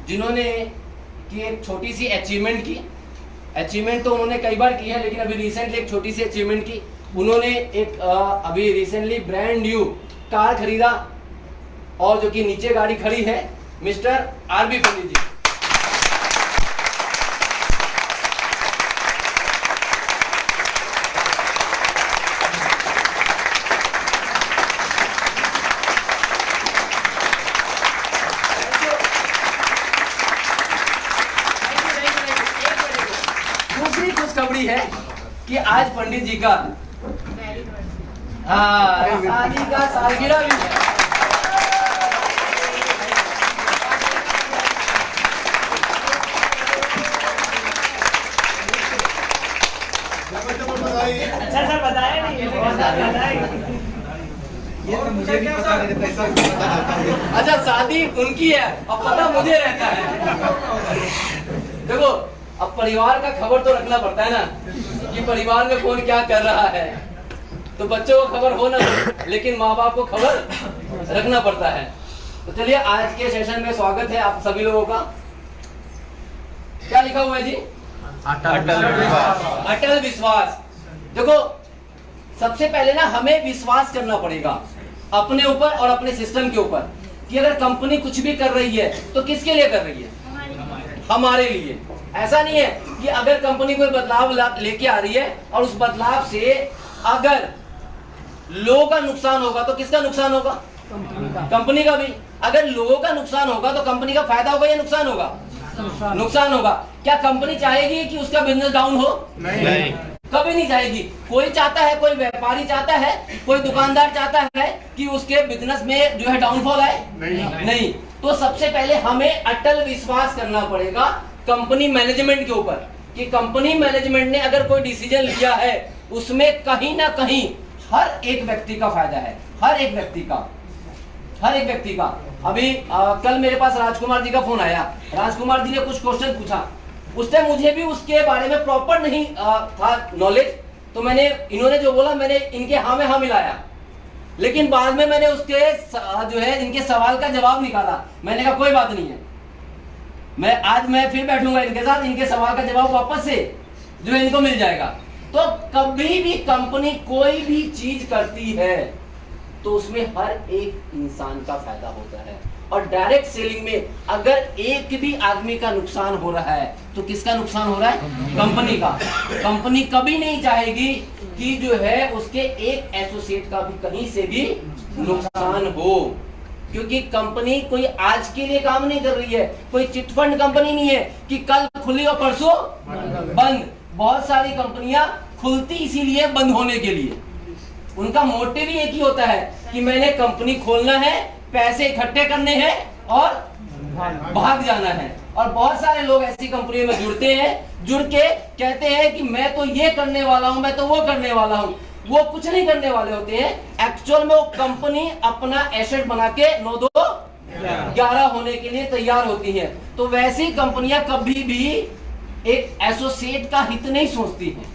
जिन्होंने की एक छोटी सी अचीवमेंट की। अचीवमेंट तो उन्होंने कई बार की है, लेकिन अभी रिसेंटली एक छोटी सी अचीवमेंट की। उन्होंने एक अभी रिसेंटली ब्रांड न्यू कार खरीदा, और जो कि नीचे गाड़ी खड़ी है, मिस्टर आरबी पंडित जी। दूसरी खुशखबरी है कि आज पंडित जी का शादी का सालगिरह भी है। अच्छा सर बताया नहीं, ये तो मुझे भी पता है। अच्छा शादी उनकी है और पता मुझे रहता है। देखो अब परिवार का खबर तो रखना पड़ता है ना, कि परिवार में कौन क्या कर रहा है। तो बच्चों को खबर हो ना हो, लेकिन माँ बाप को खबर रखना पड़ता है। तो चलिए आज के सेशन में स्वागत है आप सभी लोगों का। क्या लिखा हुआ है जी? अटल विश्वास। देखो सबसे पहले ना हमें विश्वास करना पड़ेगा अपने ऊपर और अपने सिस्टम के ऊपर, कि अगर कंपनी कुछ भी कर रही है तो किसके लिए कर रही है? हमारे लिए। ऐसा नहीं है कि अगर कंपनी कोई बदलाव लेके आ रही है और उस बदलाव से अगर लोगों का नुकसान होगा तो किसका नुकसान होगा? कंपनी का भी। अगर लोगों का नुकसान होगा तो कंपनी का फायदा होगा या नुकसान होगा? नुकसान होगा। क्या कंपनी चाहेगी कि उसका बिजनेस डाउन हो? नहीं, कभी नहीं चाहेगी। कोई चाहता है, कोई व्यापारी चाहता है, कोई दुकानदार चाहता है कि उसके बिजनेस में जो है डाउनफॉल आए? नहीं। तो सबसे पहले हमें अटल विश्वास करना पड़ेगा कंपनी मैनेजमेंट के ऊपर, कि कंपनी मैनेजमेंट ने अगर कोई डिसीजन लिया है उसमें कहीं ना कहीं हर एक व्यक्ति का फायदा है। हर एक व्यक्ति का। अभी कल मेरे पास राजकुमार जी का फोन आया। राजकुमार जी ने कुछ क्वेश्चन पूछा, उस टाइम मुझे भी उसके बारे में प्रॉपर नहीं था नॉलेज, तो मैंने इन्होंने जो बोला मैंने इनके हाँ में हाँ मिलाया, लेकिन बाद में मैंने उसके जो है इनके सवाल का जवाब निकाला। मैंने कहा कोई बात नहीं है, मैं फिर बैठूंगा इनके साथ, इनके सवाल का जवाब वापस से जो है इनको मिल जाएगा। तो कभी भी कंपनी कोई भी चीज करती है तो उसमें हर एक इंसान का फायदा होता है। और डायरेक्ट सेलिंग में अगर एक भी आदमी का नुकसान हो रहा है तो किसका नुकसान हो रहा है? कंपनी का। कंपनी कभी नहीं चाहेगी कि जो है उसके एक एसोसिएट का भी कहीं से भी नुकसान हो, क्योंकि कंपनी कोई आज के लिए काम नहीं कर रही है। कोई चिटफंड कंपनी नहीं है कि कल खुली और परसों बंद। बहुत सारी कंपनियां खुलती इसीलिए बंद होने के लिए। उनका मोटिव ही एक ही होता है कि मैंने कंपनी खोलना है, पैसे इकट्ठे करने हैं और भाग जाना है। और बहुत सारे लोग ऐसी कंपनियों में जुड़ते हैं, जुड़ के कहते हैं कि मैं तो ये करने वाला हूं, मैं तो वो करने वाला हूं। वो कुछ नहीं करने वाले होते हैं। एक्चुअल में वो कंपनी अपना एसेट बना के 9-2-11 होने के लिए तैयार होती है। तो वैसी कंपनियां कभी भी एक एसोसिएट का हित नहीं सोचती हैं,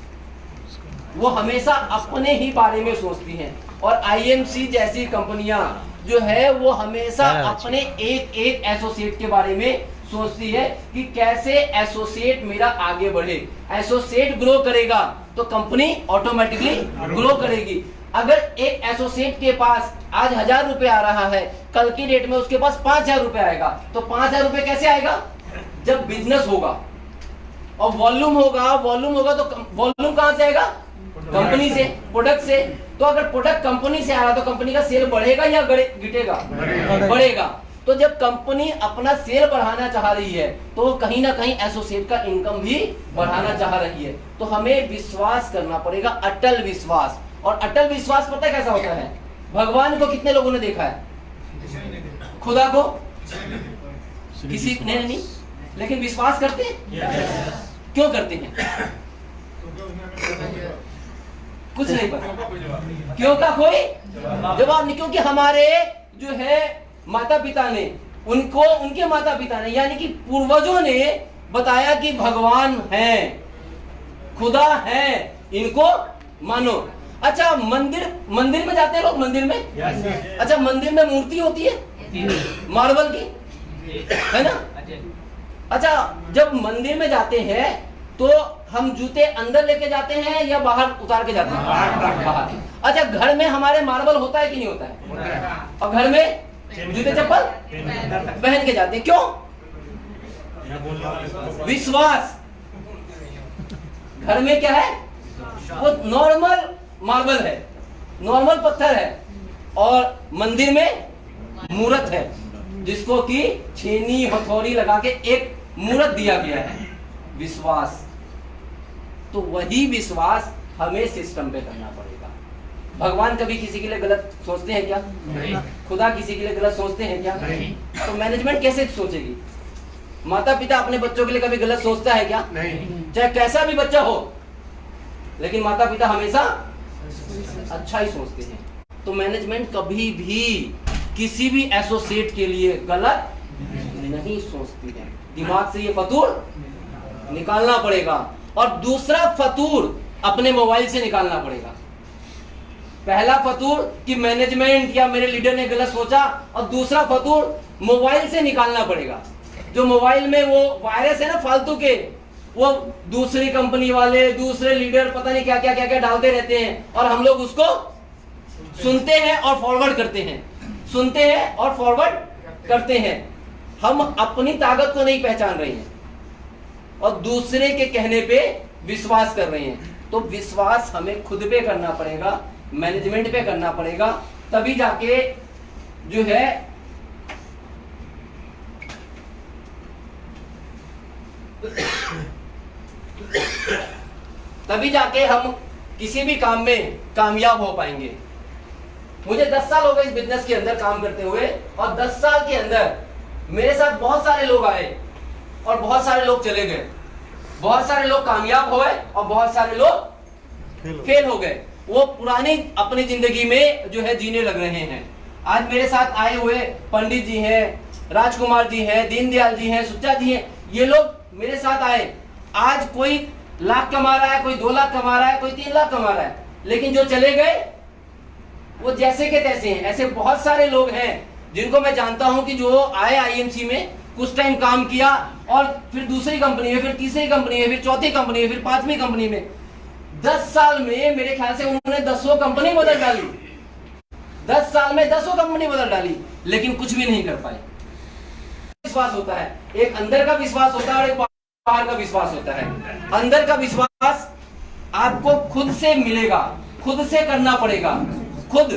वो हमेशा अपने ही बारे में सोचती हैं। और आईएमसी जैसी कंपनियां जो है वो हमेशा अपने एक एसोसिएट के बारे में सोचती है कि कैसे एसोसिएट मेरा आगे बढ़े। एसोसिएट ग्रो करेगा तो कंपनी ऑटोमेटिकली ग्रो करेगी। अगर एक एसोसिएट के पास आज 1000 रुपए आ रहा है, कल की डेट में उसके पास 5000 रुपए आएगा, तो 5000 रुपए कैसे आएगा? जब बिजनेस होगा और वॉल्यूम होगा तो वॉल्यूम कहां से आएगा? कंपनी से, प्रोडक्ट से। तो अगर प्रोडक्ट कंपनी से आ रहा तो कंपनी का सेल बढ़ेगा या घटेगा? बढ़ेगा। तो जब कंपनी अपना सेल बढ़ाना चाह रही है तो कहीं ना कहीं एसोसिएट का इनकम भी बढ़ाना चाह रही है। तो हमें विश्वास करना पड़ेगा, अटल विश्वास। और अटल विश्वास पता है कैसा होता है? भगवान को कितने लोगों ने देखा है? खुदा को किसी ने नहीं, लेकिन विश्वास करते हैं। क्यों करते हैं? कुछ नहीं पता, क्यों का कोई जवाब नहीं। क्योंकि हमारे जो है माता पिता ने उनके माता पिता ने यानी कि पूर्वजों ने बताया कि भगवान है, खुदा है, इनको मानो। अच्छा मंदिर में जाते हैं लोग, मंदिर में अच्छा मंदिर में मूर्ति होती है मार्बल की, है ना? अच्छा, जब मंदिर में जाते हैं तो हम जूते अंदर लेके जाते हैं या बाहर उतार के जाते हैं? बाहर। अच्छा, घर में हमारे मार्बल होता है कि नहीं होता है? और घर में जूते चप्पल पहन के जाते हैं, क्यों? विश्वास। घर में क्या है? वो नॉर्मल मार्बल है, नॉर्मल पत्थर है, और मंदिर में मूर्त है जिसको कि छेनी हथौड़ी लगा के एक मूर्त दिया गया है, विश्वास। तो वही विश्वास हमें सिस्टम पे करना पड़ेगा। भगवान कभी किसी के लिए गलत सोचते हैं क्या? नहीं। खुदा किसी के लिए गलत सोचते हैं क्या? नहीं। तो मैनेजमेंट कैसे सोचेगी? माता पिता अपने बच्चों के लिए कभी गलत सोचता है क्या? नहीं। चाहे कैसा भी बच्चा हो, लेकिन माता पिता हमेशा अच्छा ही सोचते हैं। तो मैनेजमेंट कभी भी किसी भी एसोसिएट के लिए गलत नहीं सोचती है। दिमाग से ये फतूर निकालना पड़ेगा, और दूसरा फतूर अपने मोबाइल से निकालना पड़ेगा। पहला फतूर कि मैनेजमेंट या मेरे लीडर ने गलत सोचा, और दूसरा फतूर मोबाइल से निकालना पड़ेगा। जो मोबाइल में वो वायरस है ना फालतू के, वो दूसरी कंपनी वाले, दूसरे लीडर पता नहीं क्या क्या क्या क्या डालते रहते हैं, और हम लोग उसको सुनते हैं और फॉरवर्ड करते हैं, सुनते हैं और फॉरवर्ड करते हैं। हम अपनी ताकत को नहीं पहचान रहे हैं और दूसरे के कहने पे विश्वास कर रहे हैं। तो विश्वास हमें खुद पे करना पड़ेगा, मैनेजमेंट पे करना पड़ेगा, तभी जाके जो है तभी जाके हम किसी भी काम में कामयाब हो पाएंगे। मुझे 10 साल हो गए इस बिजनेस के अंदर काम करते हुए, और 10 साल के अंदर मेरे साथ बहुत सारे लोग आए और बहुत सारे लोग चले गए। बहुत सारे लोग कामयाब हुए और बहुत सारे लोग फेल हो गए। वो पुरानी अपनी जिंदगी में जो है जीने लग रहे हैं। आज मेरे साथ आए हुए पंडित जी हैं, राजकुमार जी हैं, दीनदयाल जी हैं, सुच्चा जी हैं, ये लोग मेरे साथ आए। आज कोई लाख कमा रहा है, कोई 2 लाख कमा रहा है, कोई 3 लाख कमा रहा है, लेकिन जो चले गए वो जैसे के तैसे हैं। ऐसे बहुत सारे लोग हैं जिनको मैं जानता हूं कि जो आए आईएमसी में, कुछ टाइम काम किया और फिर दूसरी कंपनी में, फिर तीसरी कंपनी में, फिर चौथी कंपनी में, फिर 5वीं कंपनी में, 10 साल में मेरे ख्याल से उन्होंने 10 कंपनी बदल डाली। 10 साल में 10 कंपनी बदल डाली, लेकिन कुछ भी नहीं कर पाए। विश्वास होता है, एक अंदर का विश्वास होता है और एक बाहर का विश्वास होता है। अंदर का विश्वास आपको खुद से मिलेगा, खुद से करना पड़ेगा। खुद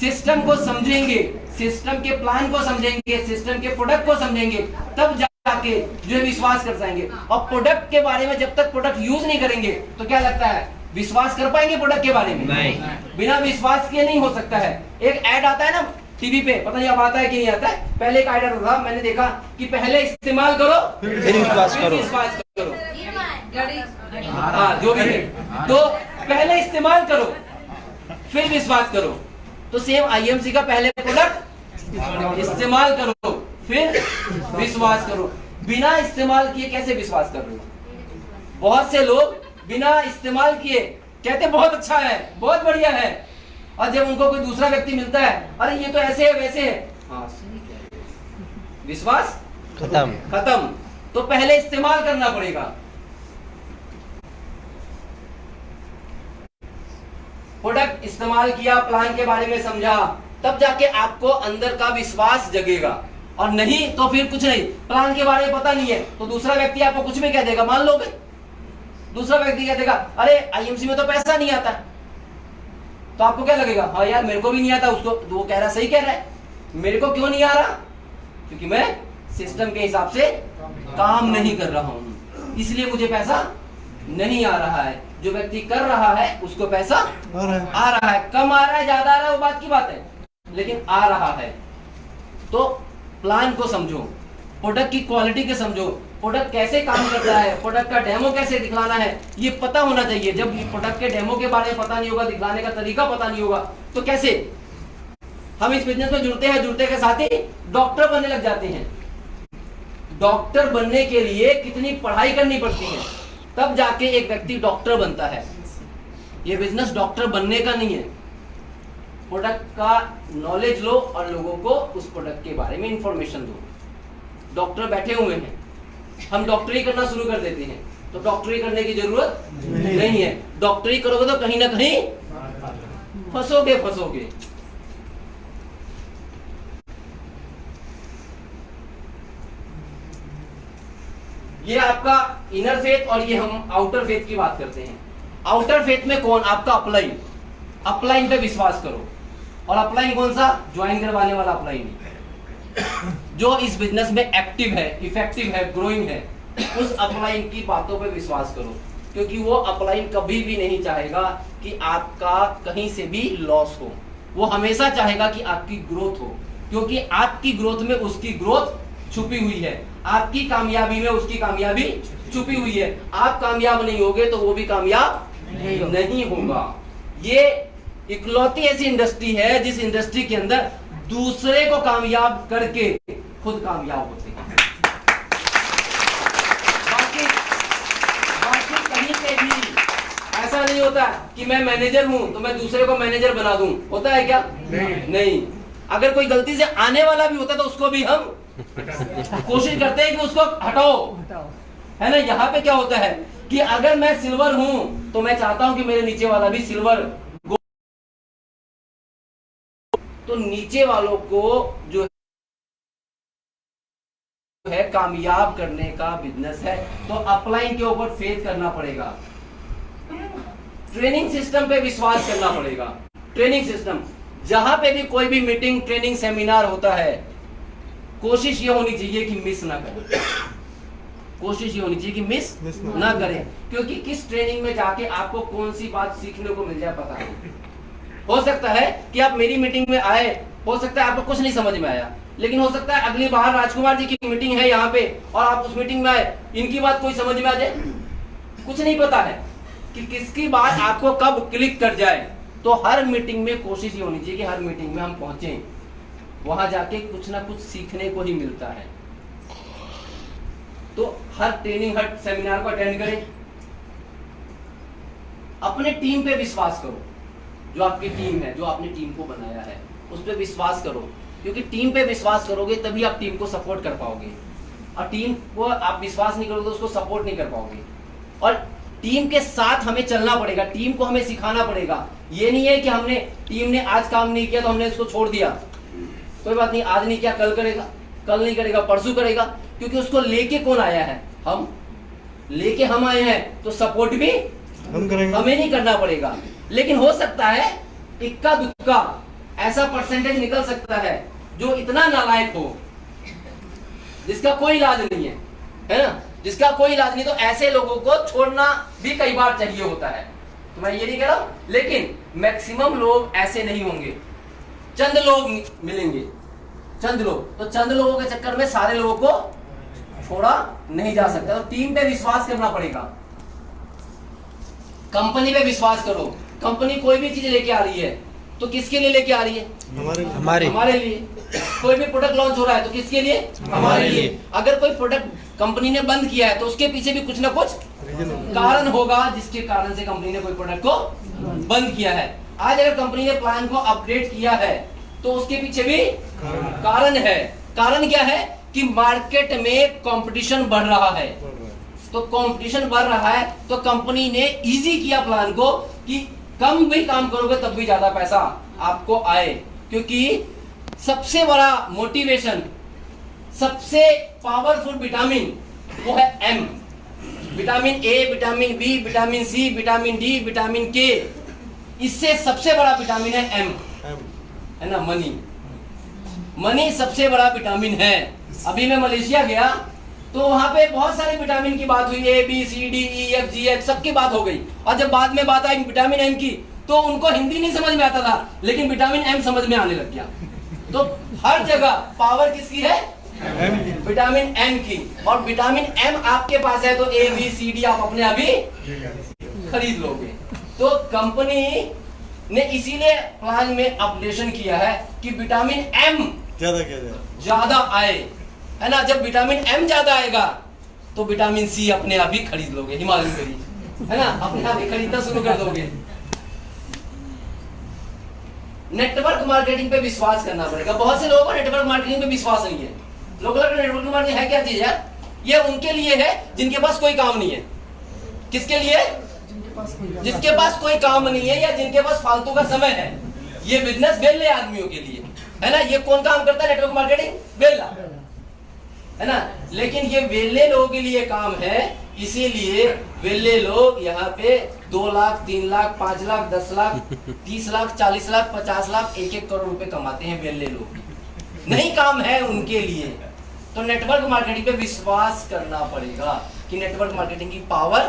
सिस्टम को समझेंगे, सिस्टम के प्लान को समझेंगे, सिस्टम के प्रोडक्ट को समझेंगे, तब जाके जो है विश्वास कर पाएंगे। और प्रोडक्ट के बारे में जब तक प्रोडक्ट यूज नहीं करेंगे तो क्या लगता है विश्वास कर पाएंगे प्रोडक्ट के बारे में? नहीं। बिना विश्वास के नहीं हो सकता है। एक ऐड आता है ना टीवी पे, पता नहीं अब आता है कि नहीं आता है। पहले एक ऐड था, मैंने देखा कि पहले इस्तेमाल करो फिर विश्वास करो। हाँ, जो भी है, तो पहले इस्तेमाल करो फिर विश्वास करो। तो सेम आईएमसी का पहले प्रोडक्ट इस्तेमाल करो फिर विश्वास करो। बिना इस्तेमाल किए कैसे विश्वास कर रहे हो? बहुत से लोग बिना इस्तेमाल किए कहते बहुत अच्छा है, बहुत बढ़िया है, और जब उनको कोई दूसरा व्यक्ति मिलता है, अरे ये तो ऐसे है वैसे है, हाँ, विश्वास खत्म। तो पहले इस्तेमाल करना पड़ेगा। प्रोडक्ट इस्तेमाल किया, प्लान के बारे में समझा, तब जाके आपको अंदर का विश्वास जगेगा। और नहीं तो फिर कुछ नहीं, प्लान के बारे में पता नहीं है तो दूसरा व्यक्ति आपको कुछ भी कह देगा, मान लो दूसरा व्यक्ति कह देगा अरे आईएमसी में तो पैसा नहीं आता, तो आपको क्या लगेगा? हाँ यार मेरे को भी नहीं आता, उसको वो कह रहा सही कह रहा है, मेरे को क्यों नहीं आ रहा? क्योंकि मैं सिस्टम के हिसाब से काम नहीं कर रहा हूं, इसलिए मुझे पैसा नहीं आ रहा है। जो व्यक्ति कर रहा है उसको पैसा आ रहा है, कम आ रहा है ज्यादा आ रहा है वो बात की बात है, लेकिन आ रहा है। तो प्लान को समझो, प्रोडक्ट की क्वालिटी के समझो, प्रोडक्ट कैसे काम करता है, प्रोडक्ट का डेमो कैसे दिखलाना है, ये पता होना चाहिए। जब प्रोडक्ट के डेमो के बारे में पता नहीं होगा, दिखलाने का तरीका पता नहीं होगा, तो कैसे हम इस बिजनेस में जुड़ते हैं। जुड़ते के साथ ही डॉक्टर बनने लग जाते हैं। डॉक्टर बनने के लिए कितनी पढ़ाई करनी पड़ती है, तब जाके एक व्यक्ति डॉक्टर बनता है। ये बिजनेस डॉक्टर बनने का नहीं है। प्रोडक्ट का नॉलेज लो और लोगों को उस प्रोडक्ट के बारे में इंफॉर्मेशन दो। डॉक्टर बैठे हुए हैं, हम डॉक्टरी करना शुरू कर देते हैं, तो डॉक्टरी करने की जरूरत नहीं है। डॉक्टरी करोगे तो कहीं ना कहीं फंसोगे। ये आपका इनर फेथ और ये हम आउटर फेथ की बात करते हैं। आउटर फेथ में कौन? आपका अपलाइन। अपलाइन पे विश्वास करो। और अपलाइन कौन सा? ज्वाइन करवाने वाला अपलाइन, जो इस बिजनेस में एक्टिव है, इफेक्टिव है, ग्रोइंग है, उस अपलाइन की बातों पे विश्वास करो, क्योंकि वो अपलाइन कभी भी नहीं चाहेगा कि आपका कहीं से भी लॉस हो। वो हमेशा चाहेगा कि आपकी ग्रोथ हो, क्योंकि आपकी ग्रोथ में उसकी ग्रोथ छुपी हुई है, आपकी कामयाबी में उसकी कामयाबी छुपी हुई है। आप कामयाब नहीं होगे तो वो भी कामयाब नहीं होगा। ये इकलौती ऐसी इंडस्ट्री है जिस इंडस्ट्री के अंदर दूसरे को कामयाब करके खुद कामयाब होते हैं। बाकी कहीं पे भी ऐसा नहीं होता कि मैं मैनेजर हूं तो मैं दूसरे को मैनेजर बना दूं। होता है क्या? नहीं। अगर कोई गलती से आने वाला भी होता तो उसको भी हम कोशिश करते हैं कि उसको हटाओ, है ना। यहाँ पे क्या होता है कि अगर मैं सिल्वर हूं तो मैं चाहता हूं कि मेरे नीचे वाला भी सिल्वर, तो नीचे वालों को जो है कामयाब करने का बिजनेस है, तो अपलाइन के ऊपर फेथ करना पड़ेगा, ट्रेनिंग सिस्टम पे विश्वास करना पड़ेगा। ट्रेनिंग सिस्टम, जहां पे भी कोई भी मीटिंग, ट्रेनिंग, सेमिनार होता है, कोशिश ये होनी चाहिए कि मिस ना करें। कोशिश ये होनी चाहिए कि मिस ना करें, क्योंकि किस ट्रेनिंग में जाके आपको कौन सी बात सीखने को मिल जाए पता नहीं। हो सकता है कि आप मेरी मीटिंग में आए, हो सकता है आपको कुछ नहीं समझ में आया, लेकिन हो सकता है अगली बार राजकुमार जी की मीटिंग है यहाँ पे और आप उस मीटिंग में आए, इनकी बात कोई समझ में आ जाए। कुछ नहीं पता है कि किसकी बात आपको कब क्लिक कर जाए। तो हर मीटिंग में कोशिश ये होनी चाहिए कि हर मीटिंग में हम पहुंचे, वहां जाके कुछ ना कुछ सीखने को ही मिलता है। तो हर ट्रेनिंग, हर सेमिनार को अटेंड करें। अपने टीम पे विश्वास करो, जो आपकी टीम है, जो आपने टीम को बनाया है, उस पर विश्वास करो, क्योंकि टीम पे विश्वास करोगे तभी आप टीम को सपोर्ट कर पाओगे, और टीम को आप विश्वास नहीं करोगे तो उसको सपोर्ट नहीं कर पाओगे। और टीम के साथ हमें चलना पड़ेगा, टीम को हमें सिखाना पड़ेगा। ये नहीं है कि टीम ने आज काम नहीं किया तो हमने इसको छोड़ दिया, कोई बात नहीं, आज नहीं किया कल करेगा, कल नहीं करेगा परसों करेगा, क्योंकि उसको लेके कौन आया है? हम लेके हम आए हैं, तो सपोर्ट भी हम करेंगे, हमें नहीं करना पड़ेगा। लेकिन हो सकता है इक्का दुक्का ऐसा परसेंटेज निकल सकता है जो इतना नालायक हो, जिसका कोई इलाज नहीं है ना, जिसका कोई इलाज नहीं, तो ऐसे लोगों को छोड़ना भी कई बार चाहिए होता है। तो मैं ये नहीं कह रहा हूं, लेकिन मैक्सिमम लोग ऐसे नहीं होंगे, चंद लोग मिलेंगे, चंद लोग। तो चंद लोगों के चक्कर में सारे लोगों को छोड़ा नहीं जा सकता। तो टीम पे विश्वास करना पड़ेगा, कंपनी पे विश्वास करो। कंपनी कोई भी चीज लेके आ रही है तो किसके लिए लेके आ रही है? हमारे लिए। कोई भी प्रोडक्ट लॉन्च हो रहा है तो किसके लिए? हमारे लिए। अगर कोई प्रोडक्ट कंपनी ने बंद किया है तो उसके पीछे भी कुछ ना कुछ कारण होगा, जिसके कारण से कंपनी ने कोई प्रोडक्ट को बंद किया है। आज अगर कंपनी ने प्लान को अपग्रेड किया है तो उसके पीछे भी कारण है। कारण क्या है? कि मार्केट में कंपटीशन बढ़ रहा है, तो कंपटीशन बढ़ रहा है तो कंपनी ने इजी किया प्लान को कि कम भी काम करोगे तब भी ज्यादा पैसा आपको आए। क्योंकि सबसे बड़ा मोटिवेशन, सबसे पावरफुल विटामिन वो है M. Vitamin A, vitamin B, vitamin C, vitamin D, vitamin K, इससे सबसे बड़ा विटामिन है एम, है ना, मनी। मनी सबसे बड़ा विटामिन है। अभी मैं मलेशिया गया तो वहां पे बहुत सारे विटामिन की बात हुई, A B C D E F G H, सबकी बात हो गई। और जब बाद में बात आई विटामिन एम की तो उनको हिंदी नहीं समझ में आता था, लेकिन विटामिन एम समझ में आने लग गया। तो हर जगह पावर किसकी है? विटामिन एम की। और विटामिन एम आपके पास है तो ए बी सी डी आप अपने अभी खरीद लोगे। तो कंपनी ने इसीलिए प्लान में अपडेशन किया है कि विटामिन एम ज्यादा आए, है ना। जब विटामिन एम ज्यादा आएगा तो विटामिन सी अपने आप ही खरीद लोगे, हिमालयन करी, है ना, अपने आप ही खरीदना शुरू कर दोगे। नेटवर्क मार्केटिंग पे विश्वास करना पड़ेगा। बहुत से लोगों को नेटवर्क मार्केटिंग पे विश्वास नहीं है, लोगों का नेटवर्क मार्केटिंग है क्या चीज यार? ये उनके लिए है जिनके पास कोई काम नहीं है। किसके लिए? जिसके पास कोई काम नहीं है या जिनके पास फालतू का समय है। ये बिजनेस वेले आदमियों के लिए है ना। ये कौन काम करता है नेटवर्क मार्केटिंग? वेला, है ना। लेकिन ये वेले लोगों के लिए काम है, इसीलिए वेले लोग यहाँ पे 2 लाख 3 लाख 5 लाख 10 लाख 30 लाख 40 लाख 50 लाख 1-1 करोड़ रुपए कमाते हैं। वेले लोग नहीं काम है उनके लिए। तो नेटवर्क मार्केटिंग पे विश्वास करना पड़ेगा कि नेटवर्क मार्केटिंग की पावर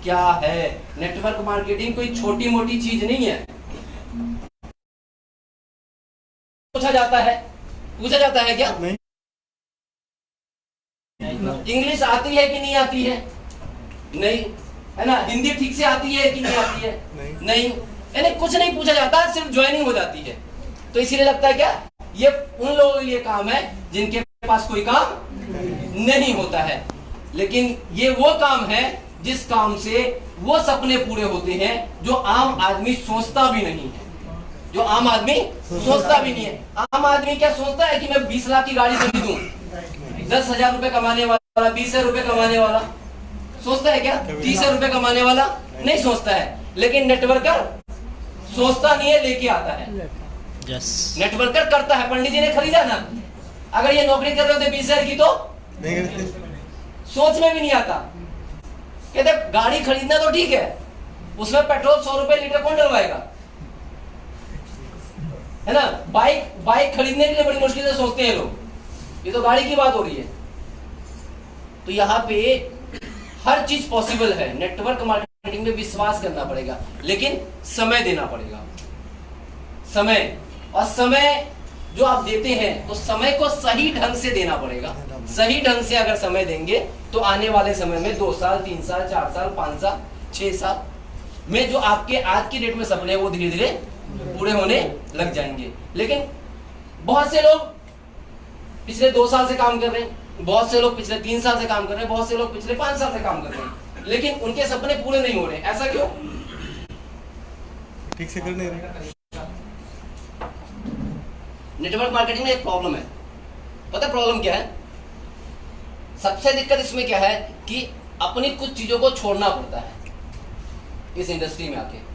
क्या है। नेटवर्क मार्केटिंग कोई छोटी मोटी चीज नहीं है। पूछा जाता है क्या? नहीं। इंग्लिश आती है कि नहीं आती है? नहीं, है ना। हिंदी ठीक से आती है कि नहीं आती है? नहीं। यानी कुछ नहीं पूछा जाता, सिर्फ ज्वाइनिंग हो जाती है। तो इसीलिए लगता है क्या ये उन लोगों के लिए काम है जिनके पास कोई काम नहीं होता है। लेकिन ये वो काम है जिस काम से वो सपने पूरे होते हैं जो आम आदमी सोचता भी नहीं है। जो आम आदमी सोचता भी नहीं है। आम आदमी क्या सोचता है कि मैं 20 लाख की गाड़ी खरीदूं, 10,000 रुपए कमाने वाला, 20,000 रुपए कमाने वाला सोचता है क्या? 30,000 रुपए कमाने वाला नहीं सोचता है। लेकिन नेटवर्कर सोचता नहीं है, लेके आता है। नेटवर्कर करता है। पंडित जी ने खरीदा ना, अगर ये नौकरी कर रहे होते 20,000 की तो नहीं, सोच में भी नहीं आता। कहते गाड़ी खरीदना तो ठीक है, उसमें पेट्रोल 100 रुपए लीटर कौन डलवाएगा, है ना। बाइक खरीदने के लिए बड़ी मुश्किल से सोचते हैं लोग। ये तो गाड़ी की बात हो रही है। तो यहाँ पे हर चीज पॉसिबल है। नेटवर्क मार्केटिंग में विश्वास करना पड़ेगा, लेकिन समय देना पड़ेगा। समय, और समय जो आप देते हैं तो समय को सही ढंग से देना पड़ेगा। सही ढंग से अगर समय देंगे तो आने वाले समय में 2 साल 3 साल 4 साल 5 साल 6 साल में जो आपके आज की डेट में सपने हैं वो धीरे धीरे पूरे होने लग जाएंगे। लेकिन बहुत से लोग पिछले 2 साल से काम कर रहे हैं, बहुत से लोग पिछले 3 साल से काम कर रहे हैं, बहुत से लोग पिछले 5 साल से काम कर रहे हैं, लेकिन उनके सपने पूरे नहीं हो रहे। ऐसा क्यों? ठीक से कर नहीं रहे। नेटवर्क मार्केटिंग में एक प्रॉब्लम है। पता प्रॉब्लम क्या है? सबसे दिक्कत इसमें क्या है कि अपनी कुछ चीजों को छोड़ना पड़ता है इस इंडस्ट्री में आके।